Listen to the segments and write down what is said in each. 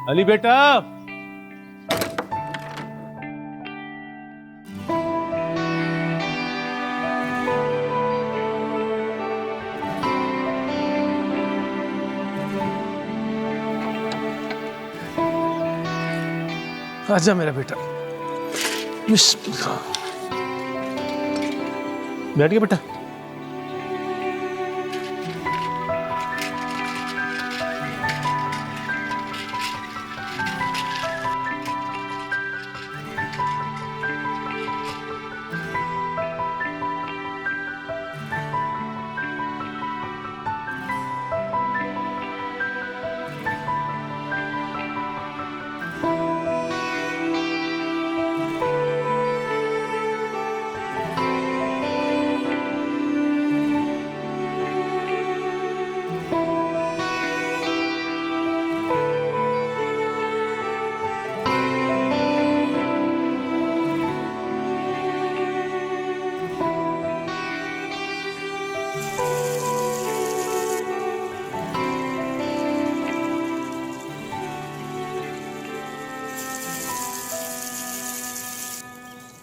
अली बेटा, आजा मेरा बेटा। बिस्मिल्लाह। बैठ गया बेटा।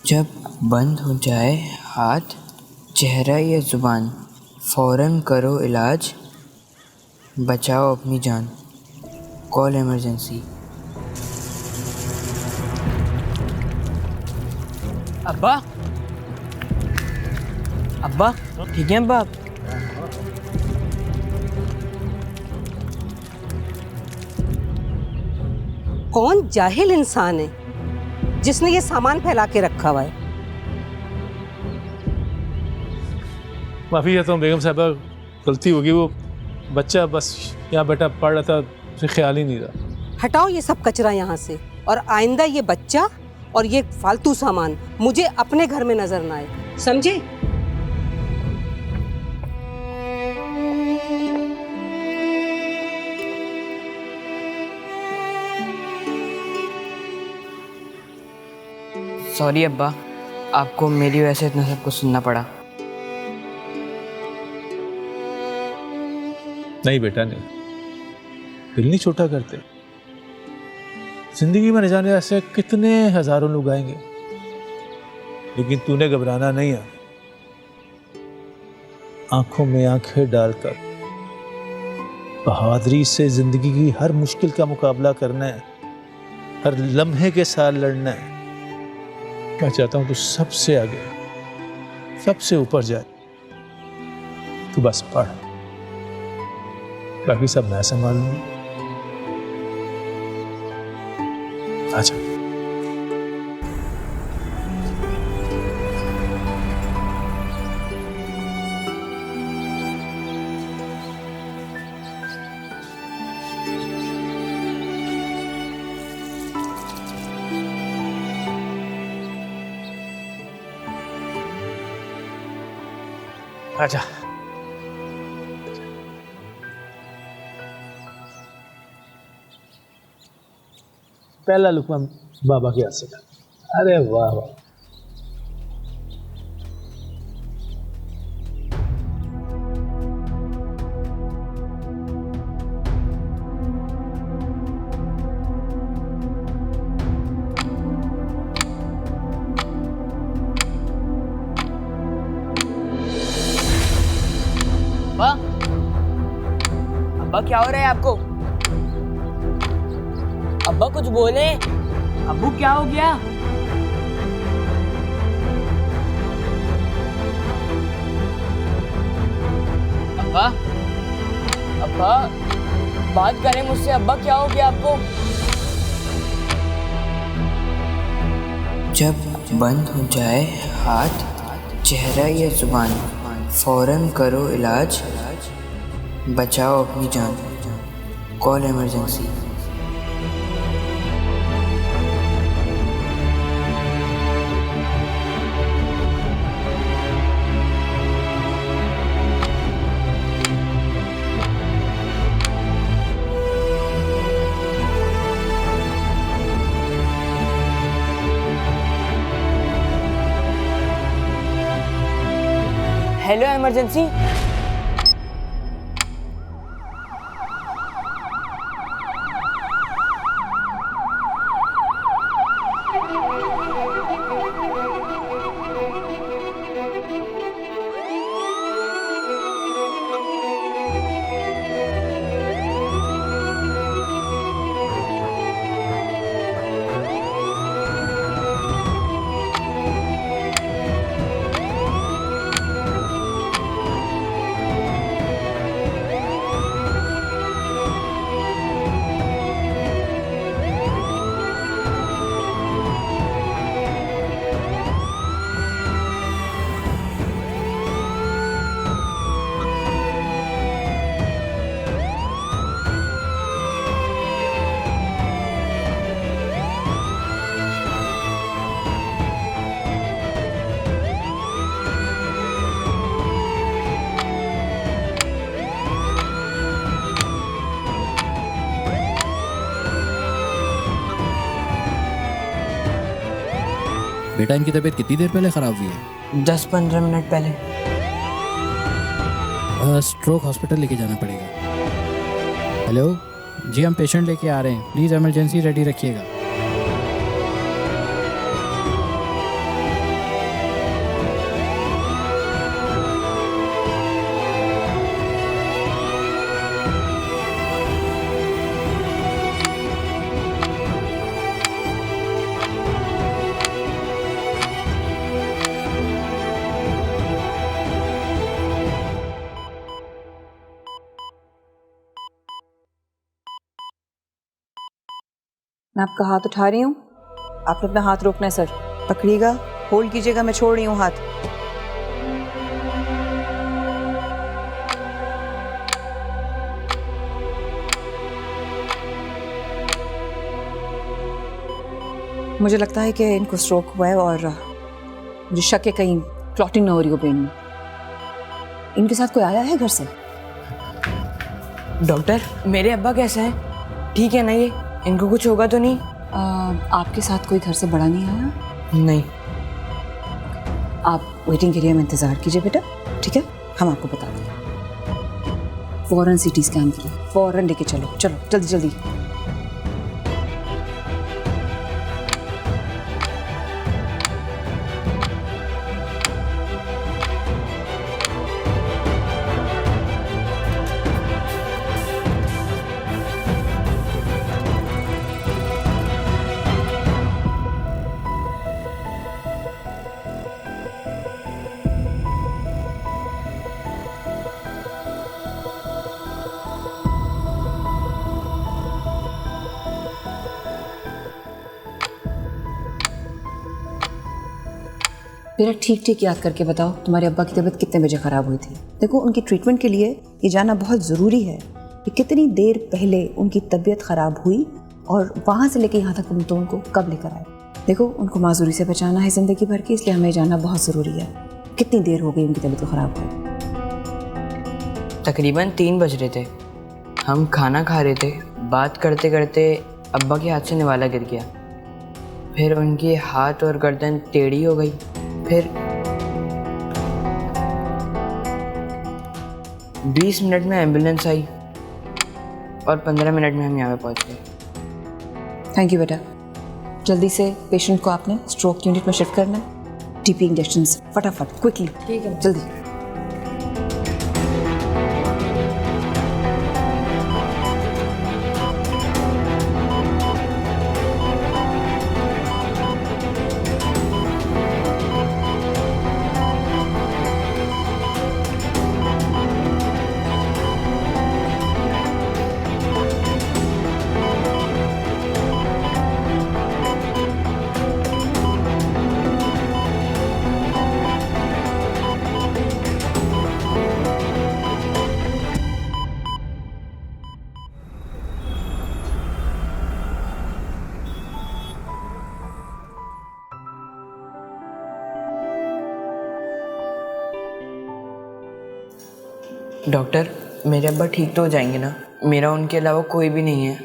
जब बंद हो जाए हाथ, चेहरा या ज़ुबान, फ़ौरन करो इलाज, बचाओ अपनी जान, कॉल इमरजेंसी। अब्बा, अब्बा ठीक है अब्बा? कौन जाहिल इंसान है जिसने ये सामान फैला के रखा हुआ है? माफ़ी चाहता हूँ बेगम साहबा, गलती होगी। वो बच्चा बस यहाँ बैठा पढ़ रहा था, उसे ख्याल ही नहीं रहा। हटाओ ये सब कचरा यहाँ से, और आइंदा ये बच्चा और ये फालतू सामान मुझे अपने घर में नजर ना आए, समझे? सॉरी अब्बा, आपको मेरी वजह से इतना सब कुछ सुनना पड़ा। नहीं बेटा नहीं, दिल नहीं छोटा करते। जिंदगी में न जाने ऐसे कितने हजारों लोग आएंगे, लेकिन तूने घबराना नहीं है। आंखों में आंखें डालकर बहादुरी से जिंदगी की हर मुश्किल का मुकाबला करना है, हर लम्हे के साथ लड़ना है। मैं चाहता हूं तू सबसे आगे, सबसे ऊपर जाए। तू बस पढ़, बाकी सब मैं संभाल लूंगी। अच्छा अच्छा, पहला लुकमा बाबा के हाथ से था। अरे वाह वाह, अब्बा, अब्बा क्या हो रहा है आपको? अब्बा कुछ बोले। अब्बू क्या हो गया? अब्बा, अब्बा बात करें मुझसे। अब्बा क्या हो गया आपको? जब बंद हो जाए हाथ, चेहरा या ज़ुबान, फ़ौरन करो इलाज, बचाओ अपनी जान, कॉल इमरजेंसी। Hello emergency. बेटा इनकी तबीयत कितनी देर पहले ख़राब हुई है? 10-15 मिनट पहले। स्ट्रोक हॉस्पिटल लेके जाना पड़ेगा। हेलो जी, हम पेशेंट लेके आ रहे हैं, प्लीज़ इमरजेंसी रेडी रखिएगा। मैं आपका हाथ उठा रही हूँ, आपने अपना हाथ रोकना है सर। पकड़िएगा, होल्ड कीजिएगा, मैं छोड़ रही हूँ हाथ। मुझे लगता है कि इनको स्ट्रोक हुआ है और मुझे शक है कहीं क्लॉटिंग ना हो रही हो ब्रेन में। इनके साथ कोई आया है घर से? डॉक्टर, मेरे अब्बा कैसे हैं? ठीक है ना ये? इनको कुछ होगा तो नहीं? आपके साथ कोई घर से बड़ा नहीं आया? नहीं। आप वेटिंग एरिया में इंतज़ार कीजिए बेटा, ठीक है? हम आपको बता दें। फ़ौरन सीटी स्कैन के लिए फ़ौरन लेके चलो, चलो जल्दी जल्दी। बेटा ठीक ठीक याद करके बताओ, तुम्हारे अब्बा की तबीयत कितने बजे ख़राब हुई थी? देखो, उनकी ट्रीटमेंट के लिए ये जानना बहुत ज़रूरी है कि कितनी देर पहले उनकी तबीयत ख़राब हुई और वहाँ से लेके यहाँ तक तुम तो उनको कब लेकर आए। देखो, उनको माजूरी से बचाना है ज़िंदगी भर की, इसलिए हमें जानना बहुत ज़रूरी है कितनी देर हो गई उनकी तबीयत को ख़राब हुई। तकरीबन 3 बज रहे थे, हम खाना खा रहे थे, बात करते करते अब्बा के हाथ से निवाला गिर गया, फिर उनके हाथ और गर्दन टेढ़ी हो गई, फिर 20 मिनट में एम्बुलेंस आई और 15 मिनट में हम यहाँ पे पहुँच गए। थैंक यू बेटा। जल्दी से पेशेंट को आपने स्ट्रोक यूनिट में शिफ्ट करना है। टीपी इंजेक्शंस फटाफट, क्विकली। ठीक है, जल्दी। डॉक्टर, मेरे अब्बा ठीक तो हो जाएंगे ना? मेरा उनके अलावा कोई भी नहीं है,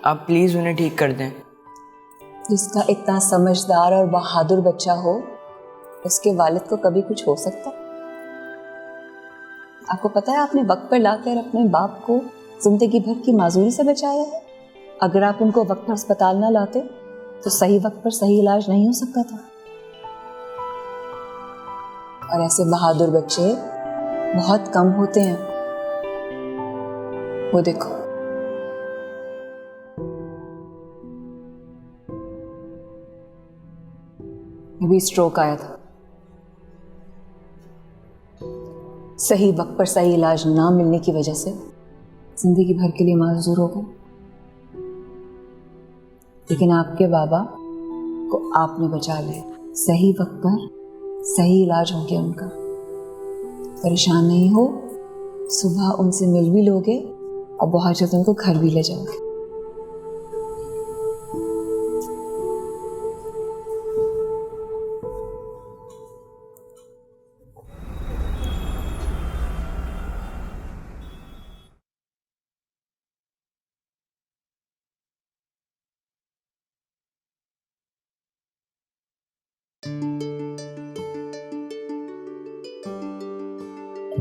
आप प्लीज़ उन्हें ठीक कर दें। जिसका इतना समझदार और बहादुर बच्चा हो, उसके वालिद को कभी कुछ हो सकता? आपको पता है आपने वक्त पर लाकर अपने बाप को जिंदगी भर की माजूरी से बचाया है। अगर आप उनको वक्त पर अस्पताल ना लाते तो सही वक्त पर सही इलाज नहीं हो सकता था। और ऐसे बहादुर बच्चे बहुत कम होते हैं। वो देखो, भी स्ट्रोक आया था, सही वक्त पर सही इलाज ना मिलने की वजह से जिंदगी भर के लिए माजूर हो गए। लेकिन आपके बाबा को आपने बचा लिया, सही वक्त पर सही इलाज हो गया उनका। परेशान नहीं हो, सुबह उनसे मिल भी लोगे और बहुत जल्द उनको घर भी ले जाओगे।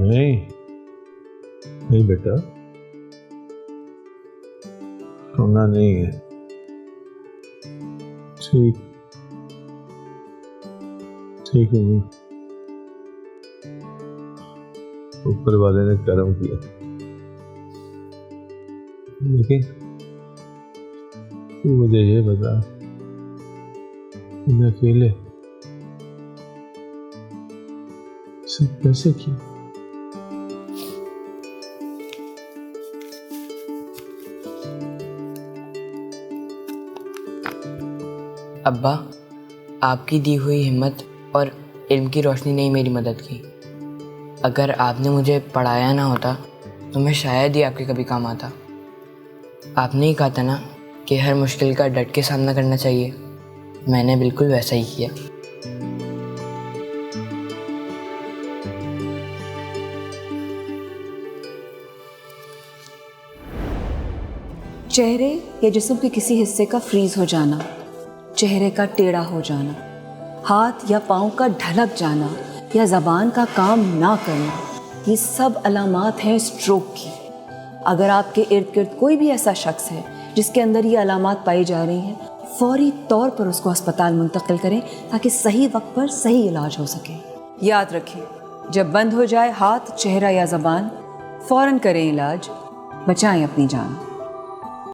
नहीं नहीं बेटा, रोना नहीं है। ठीक ठीक हूँ, ऊपर वाले ने करम किया। लेकिन तू मुझे ये बता, मैं अकेले सब कैसे किया? अब्बा, आपकी दी हुई हिम्मत और इल्म की रोशनी ने ही मेरी मदद की। अगर आपने मुझे पढ़ाया ना होता तो मैं शायद ही आपके कभी काम आता। आपने ही कहा था ना कि हर मुश्किल का डट के सामना करना चाहिए, मैंने बिल्कुल वैसा ही किया। चेहरे या जिस्म के किसी हिस्से का फ्रीज हो जाना, चेहरे का टेढ़ा हो जाना, हाथ या पाँव का ढलक जाना या ज़बान का काम ना करना, ये सब अलामात हैं स्ट्रोक की। अगर आपके इर्द गिर्द कोई भी ऐसा शख्स है जिसके अंदर ये अलामात पाई जा रही हैं, फौरी तौर पर उसको अस्पताल मुंतकिल करें ताकि सही वक्त पर सही इलाज हो सके। याद रखें, जब बंद हो जाए हाथ, चेहरा या ज़बान, फ़ौरन करें इलाज, बचाएं अपनी जान।